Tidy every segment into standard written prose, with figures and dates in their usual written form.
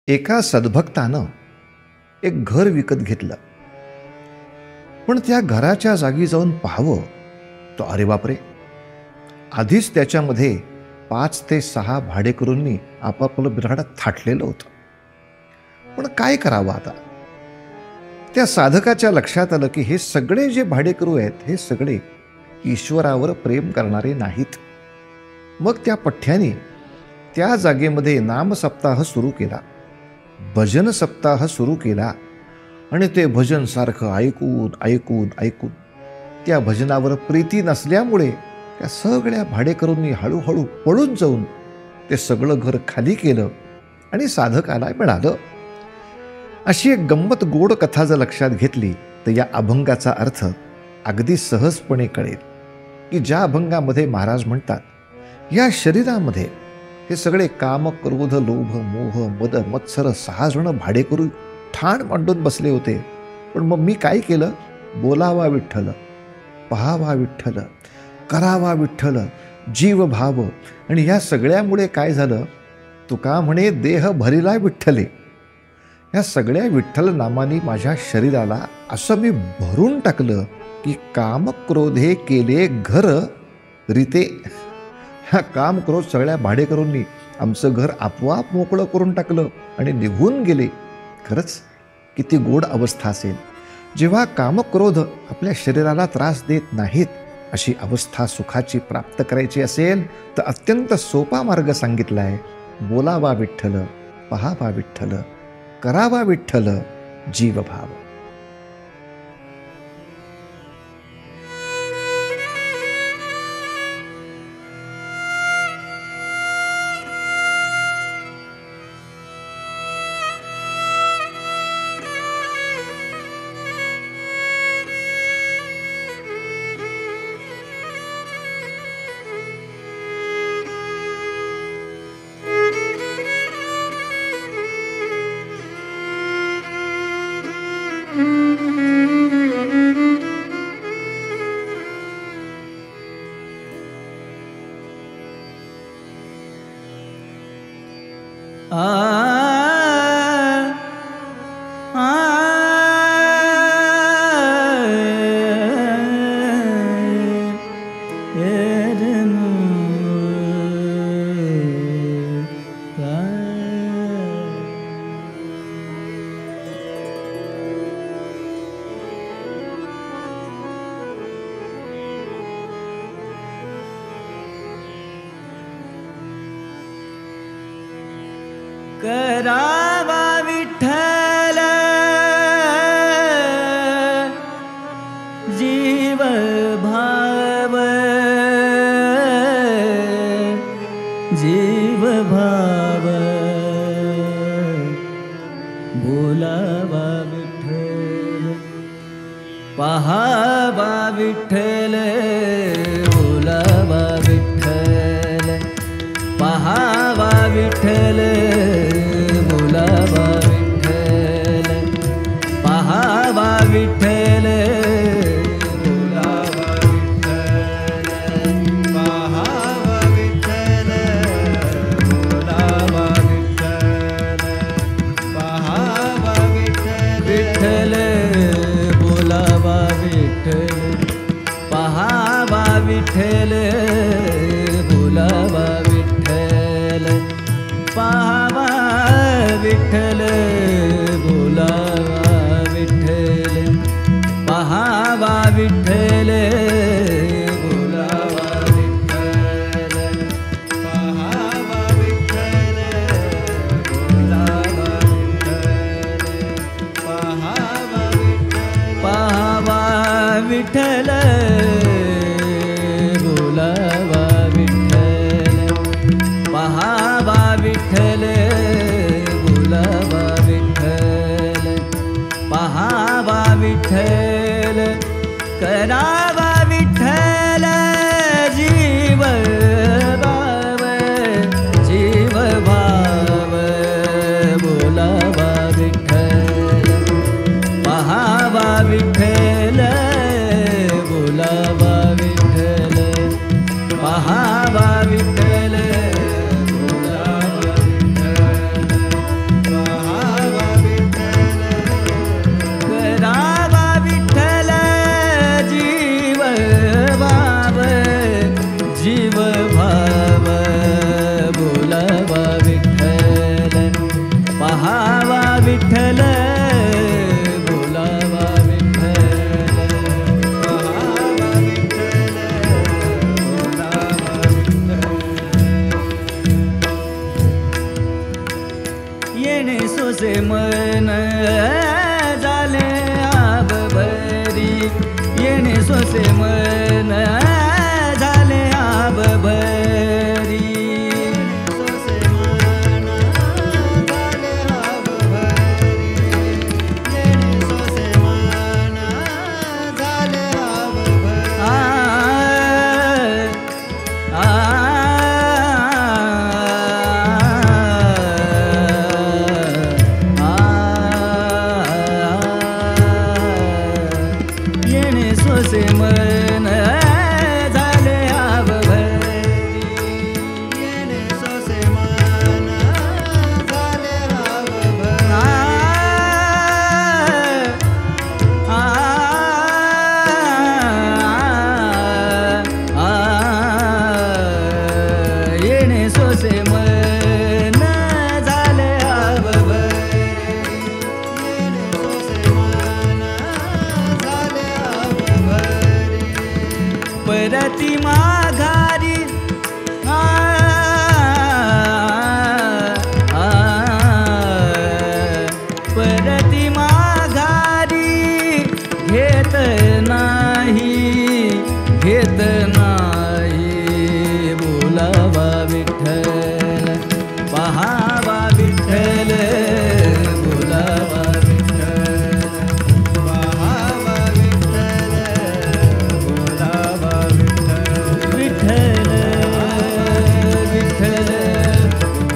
एका सद्भक्तानं एक घर विकत घेतलं, पण त्या घराच्या जागी जाऊन पाहावं तो अरे बापरे, आधीच त्याच्यामध्ये 5 ते 6 भाडेकरूंनी आपापलं बिराड थाटलेलं होतं. पण काय करावं आता? त्या साधकाच्या लक्षात आलं की हे सगळे जे भाडेकरू आहेत हे सगळे ईश्वरावर प्रेम करणारे नाहीत. मग त्या पठ्ठ्याने त्या जागेमध्ये नामसप्ताह सुरू केला, भजन सप्ताह सुरू केला आणि ते भजन सारखं ऐकून ऐकून ऐकून त्या भजनावर प्रीती नसल्यामुळे त्या सगळ्या भाडेकरूंनी हळूहळू पळून जाऊन ते सगळं घर खाली केलं आणि साधकाला मिळालं. अशी एक गंमत गोड कथा जर लक्षात घेतली तर या अभंगाचा अर्थ अगदी सहजपणे कळेल की ज्या अभंगामध्ये महाराज म्हणतात, या शरीरामध्ये हे सगळे काम, क्रोध, लोभ, मोह, मद, मत्सर 6 जण भाडेकरू ठाण मांडून बसले होते. पण मग मी काय केलं? बोलावा विठ्ठल, पहावा विठ्ठल, करावा विठ्ठल, जीव भाव. आणि या सगळ्यामुळे काय झालं? तुका म्हणे देह भरिला विठ्ठले. या सगळ्या विठ्ठल नामाने माझ्या शरीराला असं मी भरून टाकलं की काम क्रोधे केले घर रीते. ह्या काम क्रोध सगळ्या भाडेकरूंनी आमचं घर आपोआप मोकळं करून टाकलं आणि निघून गेले. खरंच किती गोड अवस्था असेल जेव्हा कामक्रोध आपल्या शरीराला त्रास देत नाहीत. अशी अवस्था सुखाची प्राप्त करायची असेल तर अत्यंत सोपा मार्ग सांगितलाय. बोलावा विठ्ठल, पहावा विठ्ठल, करावा विठ्ठल, जीव भाव. करावा विठ्ठल, जीव भाव, जीव भाव. बोलावा विठ्ठल, पहावा विठ्ठल, बोलावा विठ्ठल, पहावा विठ्ठल, बोलावा विठ्ठल, पहावा विठ्ठल, बोलावा विठ्ठल, पहावा विठ्ठल, बोलावा विठ्ठल, पहावा विठ्ठल, विठ्ठल, बोलावा विठ्ठल, पहावा विठ्ठल, बोलावा विठ्ठल, पहावा विठ्ठल, बोलावा विठ्ठल, पहावा विठ्ठल, बोलावा विठ्ठल, पहावा विठ्ठल, बोलावा विठ्ठल, पहावा विठ्ठल, पहावा विठ्ठल, बोलावा विठ्ठल, पहावा विठ्ठल, बोलावा विठ्ठल, पहावा विठ्ठल, करावा विठ्ठल, जीव भाव, जीव भाव. बोलावा विठ्ठल, पहावा विठ्ठल, बोलावा विठ्ठल, पहावा विठ्ठल, बोलावा विठ्ठल, विठ्ठल बोलावा विठ्ठल पहावा विठ्ठल बोलावा विठ्ठल येणे सोसे मन झाले आब भरी येणे सोसे मन झाले आब भरी सोसे मन झाले आब भरी येणे सोसे मन झाले आब भरी येणे सोसे मन झाले आब भरी येणे सोसे मन झाले आब परती माघारी परती माघारी घेत नाही बोलावा विठ्ठल पहावा विठ्ठल बोलावा विठ्ठल पहावा विठ्ठल बोलावा विठ्ठल विठ्ठल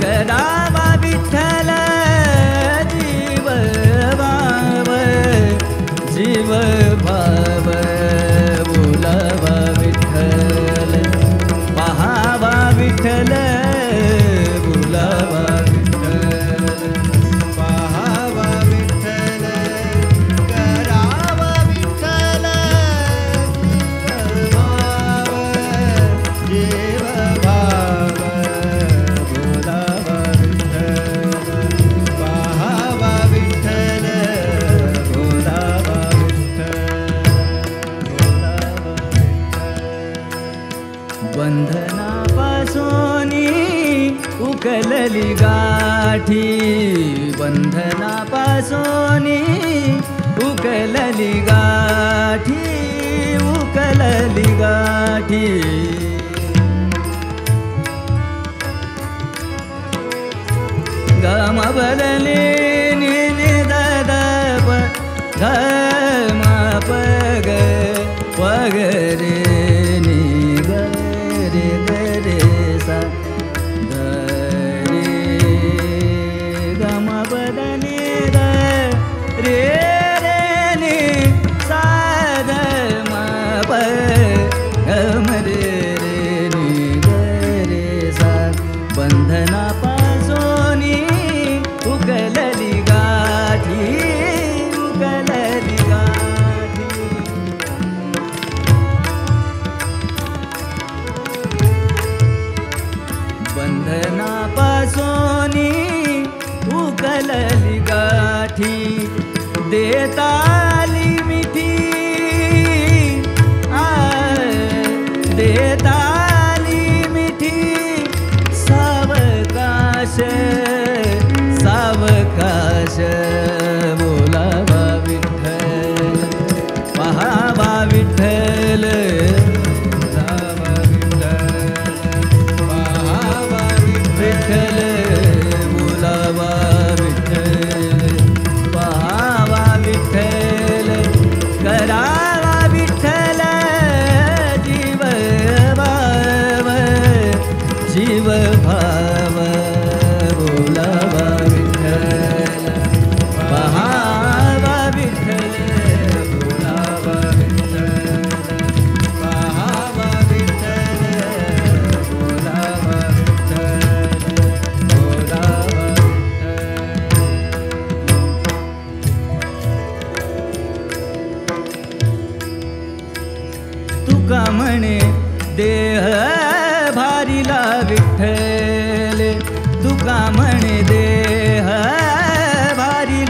करावा विठ्ठल जीव भाव बोलावा विठ्ठल पहावा विठ्ठल बोलावा विठ्ठल पहावा विठ्ठल करावा विठ्ठल जीव भाव बोलावा विठ्ठल पहावा विठ्ठल बोलावा बंधनापासोनी उकलली गाठी बंधनापासोनी उकलली गाठी उकलली गाठी गम बदले नि दद गम पग पगरे बंधनापासोनी उकलली गाठी उकलली गाठी बंधनापासोनी उकलली गाठी देताली मिठी देताली मिठी सावकाश सावकाश बोलावा विठ्ठल पहावा विठ्ठल पहावा विठ्ठल बोलावा विठ्ठल पहावा विठ्ठल करावा विठ्ठल जीव भाव बोलावा विठ्ठल पहावा विठ्ठल बोलावा विठ्ठल पहावा विठ्ठल बोलावा विठ्ठल बोलावा विठ्ठल तुका म्हणे देह भारीला विठ्ठल तुका म्हणे देह भारीला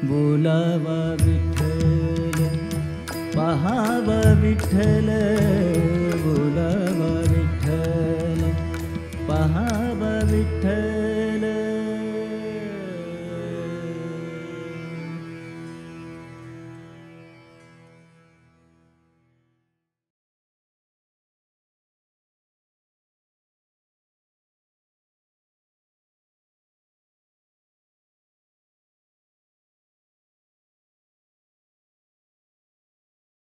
बोलावा विठ्ठल पहावा विठ्ठल बोलावा विठ्ठल पहावा विठ्ठल